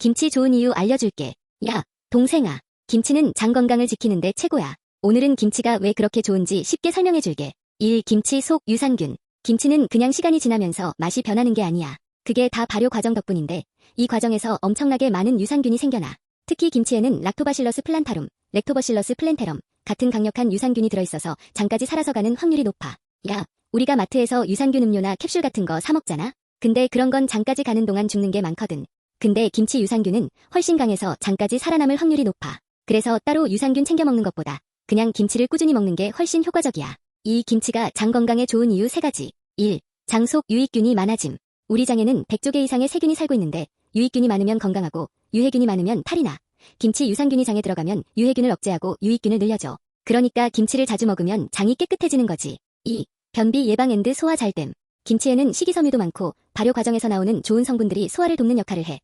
김치 좋은 이유 알려줄게. 야, 동생아. 김치는 장 건강을 지키는데 최고야. 오늘은 김치가 왜 그렇게 좋은지 쉽게 설명해줄게. 1. 김치 속 유산균. 김치는 그냥 시간이 지나면서 맛이 변하는 게 아니야. 그게 다 발효 과정 덕분인데 이 과정에서 엄청나게 많은 유산균이 생겨나. 특히 김치에는 락토바실러스 플란타룸, 렉토버실러스 플랜테럼 같은 강력한 유산균이 들어있어서 장까지 살아서 가는 확률이 높아. 야, 우리가 마트에서 유산균 음료나 캡슐 같은 거 사 먹잖아? 근데 그런 건 장까지 가는 동안 죽는 게 많거든. 근데 김치 유산균은 훨씬 강해서 장까지 살아남을 확률이 높아. 그래서 따로 유산균 챙겨 먹는 것보다 그냥 김치를 꾸준히 먹는 게 훨씬 효과적이야. 이 김치가 장 건강에 좋은 이유 3가지. 1. 장 속 유익균이 많아짐. 우리 장에는 100조 개 이상의 세균이 살고 있는데 유익균이 많으면 건강하고 유해균이 많으면 탈이 나. 김치 유산균이 장에 들어가면 유해균을 억제하고 유익균을 늘려줘. 그러니까 김치를 자주 먹으면 장이 깨끗해지는 거지. 2. 변비 예방 앤드 소화 잘됨. 김치에는 식이섬유도 많고 발효 과정에서 나오는 좋은 성분들이 소화를 돕는 역할을 해.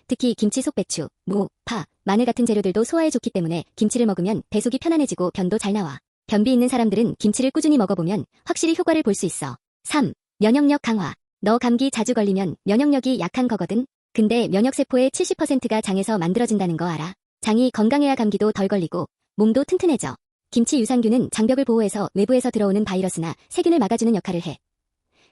특히 김치 속 배추, 무, 파, 마늘 같은 재료들도 소화에 좋기 때문에 김치를 먹으면 배속이 편안해지고 변도 잘 나와. 변비 있는 사람들은 김치를 꾸준히 먹어보면 확실히 효과를 볼 수 있어. 3. 면역력 강화. 너 감기 자주 걸리면 면역력이 약한 거거든? 근데 면역세포의 70%가 장에서 만들어진다는 거 알아? 장이 건강해야 감기도 덜 걸리고 몸도 튼튼해져. 김치 유산균은 장벽을 보호해서 외부에서 들어오는 바이러스나 세균을 막아주는 역할을 해.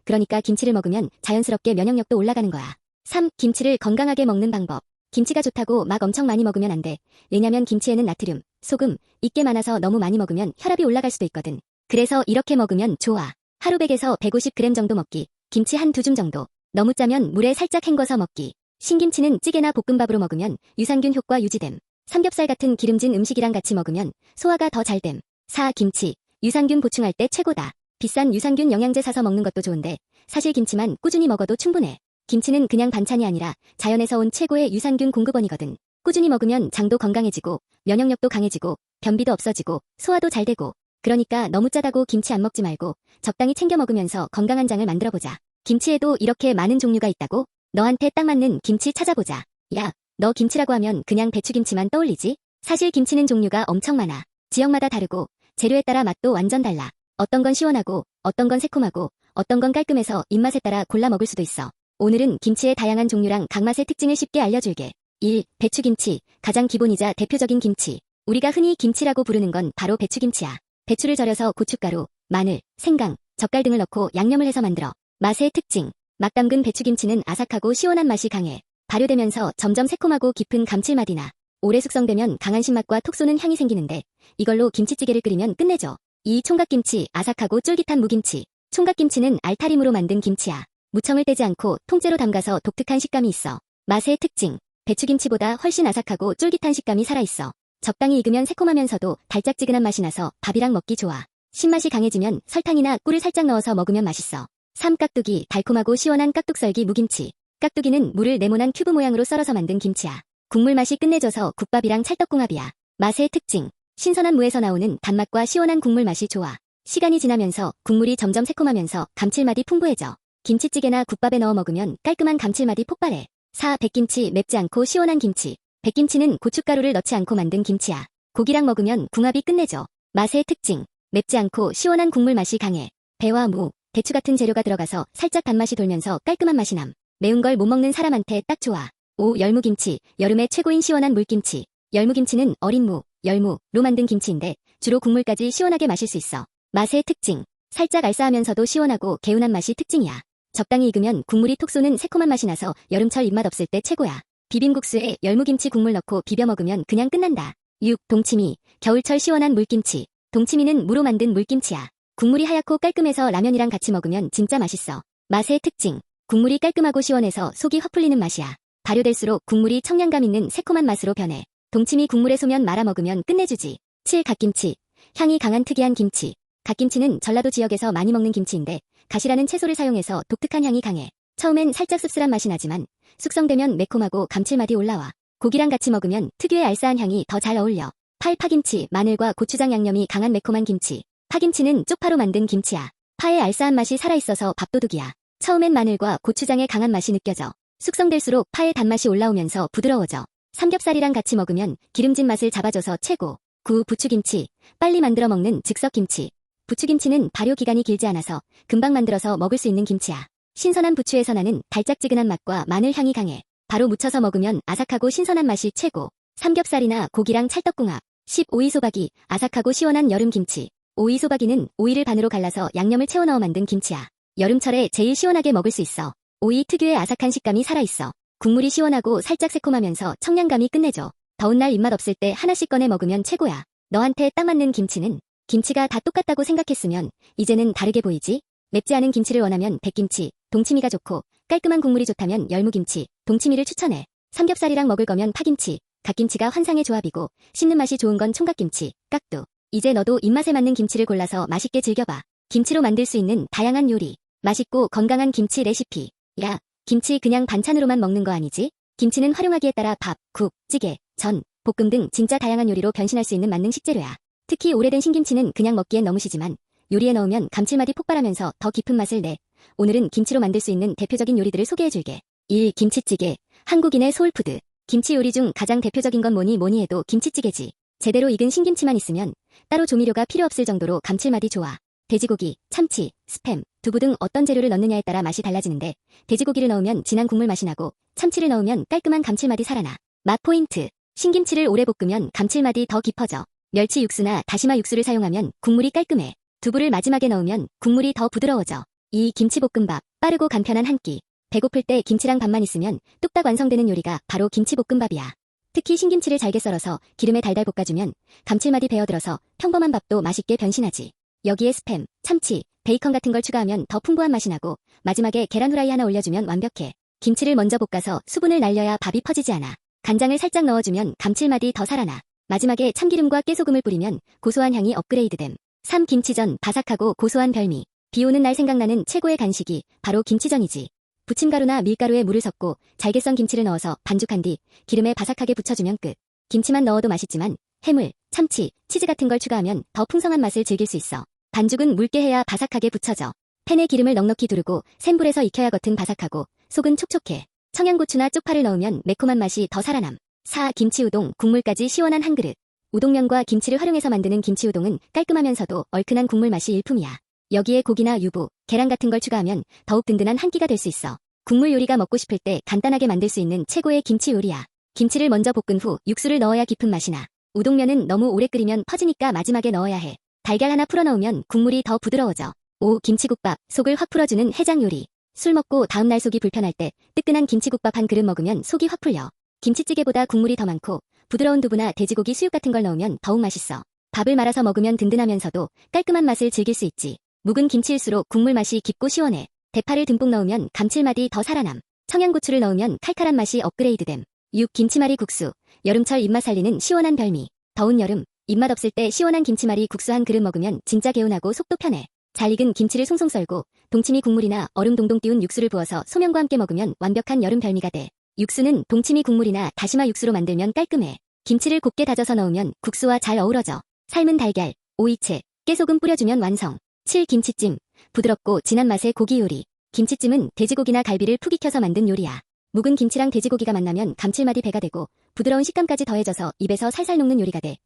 그러니까 김치를 먹으면 자연스럽게 면역력도 올라가는 거야. 3. 김치를 건강하게 먹는 방법. 김치가 좋다고 막 엄청 많이 먹으면 안 돼. 왜냐면 김치에는 나트륨, 소금, 있게 많아서 너무 많이 먹으면 혈압이 올라갈 수도 있거든. 그래서 이렇게 먹으면 좋아. 하루 100에서 150g 정도 먹기. 김치 한 2줌 정도. 너무 짜면 물에 살짝 헹궈서 먹기. 신김치는 찌개나 볶음밥으로 먹으면 유산균 효과 유지됨. 삼겹살 같은 기름진 음식이랑 같이 먹으면 소화가 더 잘됨. 4. 김치. 유산균 보충할 때 최고다. 비싼 유산균 영양제 사서 먹는 것도 좋은데 사실 김치만 꾸준히 먹어도 충분해. 김치는 그냥 반찬이 아니라 자연에서 온 최고의 유산균 공급원이거든. 꾸준히 먹으면 장도 건강해지고 면역력도 강해지고 변비도 없어지고 소화도 잘 되고. 그러니까 너무 짜다고 김치 안 먹지 말고 적당히 챙겨 먹으면서 건강한 장을 만들어보자. 김치에도 이렇게 많은 종류가 있다고? 너한테 딱 맞는 김치 찾아보자. 야, 너 김치라고 하면 그냥 배추김치만 떠올리지? 사실 김치는 종류가 엄청 많아. 지역마다 다르고 재료에 따라 맛도 완전 달라. 어떤 건 시원하고 어떤 건 새콤하고 어떤 건 깔끔해서 입맛에 따라 골라 먹을 수도 있어. 오늘은 김치의 다양한 종류랑 각 맛의 특징을 쉽게 알려줄게. 1. 배추김치. 가장 기본이자 대표적인 김치. 우리가 흔히 김치라고 부르는 건 바로 배추김치야. 배추를 절여서 고춧가루, 마늘, 생강, 젓갈 등을 넣고 양념을 해서 만들어. 맛의 특징. 막 담근 배추김치는 아삭하고 시원한 맛이 강해. 발효되면서 점점 새콤하고 깊은 감칠맛이 나. 오래 숙성되면 강한 신맛과 톡 쏘는 향이 생기는데 이걸로 김치찌개를 끓이면 끝내줘. 2. 총각김치. 아삭하고 쫄깃한 무김치. 총각김치는 알타림으로 만든 김치야. 무청을 떼지 않고 통째로 담가서 독특한 식감이 있어. 맛의 특징. 배추김치보다 훨씬 아삭하고 쫄깃한 식감이 살아있어. 적당히 익으면 새콤하면서도 달짝지근한 맛이 나서 밥이랑 먹기 좋아. 신맛이 강해지면 설탕이나 꿀을 살짝 넣어서 먹으면 맛있어. 3. 깍두기. 달콤하고 시원한 깍둑썰기 무김치. 깍두기는 물을 네모난 큐브 모양으로 썰어서 만든 김치야. 국물 맛이 끝내줘서 국밥이랑 찰떡궁합이야. 맛의 특징. 신선한 무에서 나오는 단맛과 시원한 국물 맛이 좋아. 시간이 지나면서 국물이 점점 새콤하면서 감칠맛이 풍부해져. 김치찌개나 국밥에 넣어 먹으면 깔끔한 감칠맛이 폭발해. 4. 백김치. 맵지 않고 시원한 김치. 백김치는 고춧가루를 넣지 않고 만든 김치야. 고기랑 먹으면 궁합이 끝내줘. 맛의 특징. 맵지 않고 시원한 국물 맛이 강해. 배와 무, 대추 같은 재료가 들어가서 살짝 단맛이 돌면서 깔끔한 맛이 남. 매운 걸 못 먹는 사람한테 딱 좋아. 5. 열무김치. 여름에 최고인 시원한 물김치. 열무김치는 어린 무, 열무로 만든 김치인데 주로 국물까지 시원하게 마실 수 있어. 맛의 특징. 살짝 알싸하면서도 시원하고 개운한 맛이 특징이야. 적당히 익으면 국물이 톡 쏘는 새콤한 맛이 나서 여름철 입맛 없을 때 최고야. 비빔국수에 열무김치 국물 넣고 비벼 먹으면 그냥 끝난다. 6. 동치미. 겨울철 시원한 물김치. 동치미는 무로 만든 물김치야. 국물이 하얗고 깔끔해서 라면이랑 같이 먹으면 진짜 맛있어. 맛의 특징. 국물이 깔끔하고 시원해서 속이 확 풀리는 맛이야. 발효될수록 국물이 청량감 있는 새콤한 맛으로 변해. 동치미 국물에 소면 말아 먹으면 끝내주지. 7. 갓김치. 향이 강한 특이한 김치. 갓김치는 전라도 지역에서 많이 먹는 김치인데 갓이라는 채소를 사용해서 독특한 향이 강해. 처음엔 살짝 씁쓸한 맛이 나지만 숙성되면 매콤하고 감칠맛이 올라와. 고기랑 같이 먹으면 특유의 알싸한 향이 더 잘 어울려. 8. 파김치. 마늘과 고추장 양념이 강한 매콤한 김치. 파김치는 쪽파로 만든 김치야. 파의 알싸한 맛이 살아있어서 밥도둑이야. 처음엔 마늘과 고추장의 강한 맛이 느껴져. 숙성될수록 파의 단맛이 올라오면서 부드러워져. 삼겹살이랑 같이 먹으면 기름진 맛을 잡아줘서 최고. 9. 부추김치. 빨리 만들어 먹는 즉석김치. 부추김치는 발효 기간이 길지 않아서 금방 만들어서 먹을 수 있는 김치야. 신선한 부추에서 나는 달짝지근한 맛과 마늘 향이 강해. 바로 무쳐서 먹으면 아삭하고 신선한 맛이 최고. 삼겹살이나 고기랑 찰떡궁합. 10. 오이소박이. 아삭하고 시원한 여름 김치. 오이소박이는 오이를 반으로 갈라서 양념을 채워 넣어 만든 김치야. 여름철에 제일 시원하게 먹을 수 있어. 오이 특유의 아삭한 식감이 살아있어. 국물이 시원하고 살짝 새콤하면서 청량감이 끝내줘. 더운 날 입맛 없을 때 하나씩 꺼내 먹으면 최고야. 너한테 딱 맞는 김치는? 김치가 다 똑같다고 생각했으면 이제는 다르게 보이지? 맵지 않은 김치를 원하면 백김치, 동치미가 좋고 깔끔한 국물이 좋다면 열무김치, 동치미를 추천해. 삼겹살이랑 먹을 거면 파김치, 갓김치가 환상의 조합이고 씹는 맛이 좋은 건 총각김치, 깍두. 이제 너도 입맛에 맞는 김치를 골라서 맛있게 즐겨봐. 김치로 만들 수 있는 다양한 요리. 맛있고 건강한 김치 레시피. 야, 김치 그냥 반찬으로만 먹는 거 아니지? 김치는 활용하기에 따라 밥, 국, 찌개, 전, 볶음 등 진짜 다양한 요리로 변신할 수 있는 만능 식재료야. 특히 오래된 신김치는 그냥 먹기엔 너무 시지만 요리에 넣으면 감칠맛이 폭발하면서 더 깊은 맛을 내. 오늘은 김치로 만들 수 있는 대표적인 요리들을 소개해줄게. 1. 김치찌개. 한국인의 소울푸드. 김치 요리 중 가장 대표적인 건 뭐니 해도 김치찌개지. 제대로 익은 신김치만 있으면 따로 조미료가 필요 없을 정도로 감칠맛이 좋아. 돼지고기, 참치, 스팸, 두부 등 어떤 재료를 넣느냐에 따라 맛이 달라지는데 돼지고기를 넣으면 진한 국물 맛이 나고 참치를 넣으면 깔끔한 감칠맛이 살아나. 맛 포인트. 신김치를 오래 볶으면 감칠맛이 더 깊어져. 멸치 육수나 다시마 육수를 사용하면 국물이 깔끔해. 두부를 마지막에 넣으면 국물이 더 부드러워져. 2. 김치볶음밥. 빠르고 간편한 한 끼. 배고플 때 김치랑 밥만 있으면 뚝딱 완성되는 요리가 바로 김치볶음밥이야. 특히 신김치를 잘게 썰어서 기름에 달달 볶아주면 감칠맛이 배어들어서 평범한 밥도 맛있게 변신하지. 여기에 스팸, 참치, 베이컨 같은 걸 추가하면 더 풍부한 맛이 나고 마지막에 계란 후라이 하나 올려주면 완벽해. 김치를 먼저 볶아서 수분을 날려야 밥이 퍼지지 않아. 간장을 살짝 넣어주면 감칠맛이 더 살아나. 마지막에 참기름과 깨소금을 뿌리면 고소한 향이 업그레이드됨. 3. 김치전. 바삭하고 고소한 별미. 비 오는 날 생각나는 최고의 간식이 바로 김치전이지. 부침가루나 밀가루에 물을 섞고 잘게 썬 김치를 넣어서 반죽한 뒤 기름에 바삭하게 부쳐주면 끝. 김치만 넣어도 맛있지만 해물, 참치, 치즈 같은 걸 추가하면 더 풍성한 맛을 즐길 수 있어. 반죽은 묽게 해야 바삭하게 붙여져. 팬에 기름을 넉넉히 두르고 센 불에서 익혀야 겉은 바삭하고 속은 촉촉해. 청양고추나 쪽파를 넣으면 매콤한 맛이 더 살아남. 4. 김치우동. 국물까지 시원한 한 그릇. 우동면과 김치를 활용해서 만드는 김치우동은 깔끔하면서도 얼큰한 국물 맛이 일품이야. 여기에 고기나 유부, 계란 같은 걸 추가하면 더욱 든든한 한 끼가 될 수 있어. 국물 요리가 먹고 싶을 때 간단하게 만들 수 있는 최고의 김치 요리야. 김치를 먼저 볶은 후 육수를 넣어야 깊은 맛이 나. 우동면은 너무 오래 끓이면 퍼지니까 마지막에 넣어야 해. 달걀 하나 풀어 넣으면 국물이 더 부드러워져. 5. 김치국밥. 속을 확 풀어주는 해장 요리. 술 먹고 다음날 속이 불편할 때 뜨끈한 김치국밥 한 그릇 먹으면 속이 확 풀려. 김치찌개보다 국물이 더 많고 부드러운 두부나 돼지고기 수육 같은 걸 넣으면 더욱 맛있어. 밥을 말아서 먹으면 든든하면서도 깔끔한 맛을 즐길 수 있지. 묵은 김치일수록 국물 맛이 깊고 시원해. 대파를 듬뿍 넣으면 감칠맛이 더 살아남. 청양고추를 넣으면 칼칼한 맛이 업그레이드됨. 6. 김치말이 국수. 여름철 입맛 살리는 시원한 별미. 더운 여름, 입맛 없을 때 시원한 김치말이 국수 한 그릇 먹으면 진짜 개운하고 속도 편해. 잘 익은 김치를 송송 썰고 동치미 국물이나 얼음 동동 띄운 육수를 부어서 소면과 함께 먹으면 완벽한 여름 별미가 돼. 육수는 동치미 국물이나 다시마 육수로 만들면 깔끔해. 김치를 곱게 다져서 넣으면 국수와 잘 어우러져. 삶은 달걀, 오이채, 깨소금 뿌려주면 완성. 7. 김치찜. 부드럽고 진한 맛의 고기 요리. 김치찜은 돼지고기나 갈비를 푹 익혀서 만든 요리야. 묵은 김치랑 돼지고기가 만나면 감칠맛이 배가 되고 부드러운 식감까지 더해져서 입에서 살살 녹는 요리가 돼.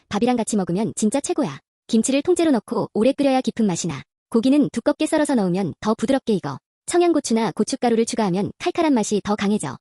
밥이랑 같이 먹으면 진짜 최고야. 김치를 통째로 넣고 오래 끓여야 깊은 맛이 나. 고기는 두껍게 썰어서 넣으면 더 부드럽게 익어. 청양고추나 고춧가루를 추가하면 칼칼한 맛이 더 강해져.